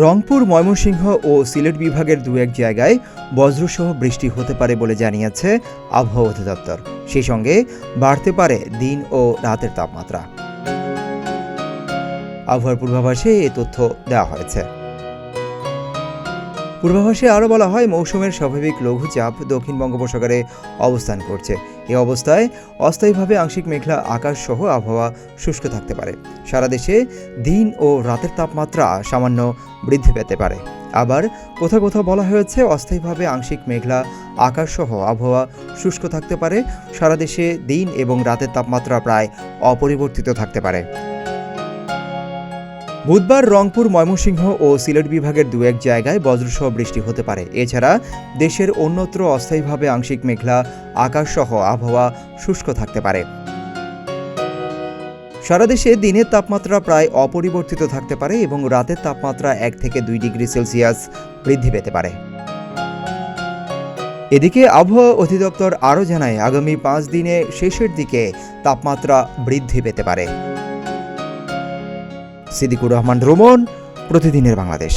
রংপুর, ময়মনসিংহ ও সিলেট বিভাগের দু-এক জায়গায় বজ্রসহ বৃষ্টি হতে পারে বলে জানিয়েছে আবহাওয়া অধিদপ্তর। সেই সঙ্গে বাড়তে পারে দিন ও রাতের তাপমাত্রা। আবহাওয়ার পূর্বাভাসে এ তথ্য দেওয়া হয়েছে। পূর্বাভাসে আরও বলা হয়, মৌসুমের স্বাভাবিক লঘুচাপ দক্ষিণ বঙ্গোপসাগরে অবস্থান করছে। এ অবস্থায় অস্থায়ীভাবে আংশিক মেঘলা আকাশ সহ আবহাওয়া শুষ্ক থাকতে পারে। সারা দেশে দিন ও রাতের তাপমাত্রা সামান্য বৃদ্ধি পেতে পারে। আবার কোথাও কোথাও বলা হয়েছে, অস্থায়ীভাবে আংশিক মেঘলা আকাশ সহ আবহাওয়া শুষ্ক থাকতে পারে। সারা দেশে দিন এবং রাতের তাপমাত্রা প্রায় অপরিবর্তিত থাকতে পারে। বুধবার রংপুর, ময়মনসিংহ ও সিলেট বিভাগের দু-এক জায়গায় বজ্রসহ বৃষ্টি হতে পারে। এছাড়া দেশের অন্যত্র অস্থায়ীভাবে আংশিক মেঘলা আকাশ সহ আবহাওয়া শুষ্ক থাকতে পারে। সারা দেশে দিনের তাপমাত্রা প্রায় অপরিবর্তিত থাকতে পারে এবং রাতের তাপমাত্রা 1 থেকে 2 ডিগ্রি সেলসিয়াস বৃদ্ধি পেতে পারে। এদিকে আবহাওয়া অধিদপ্তর আরও জানায়, আগামী 5 দিনে শেষের দিকে তাপমাত্রা বৃদ্ধি পেতে পারে। সিদ্দিকুর রহমান রোমন, প্রতিদিনের বাংলাদেশ।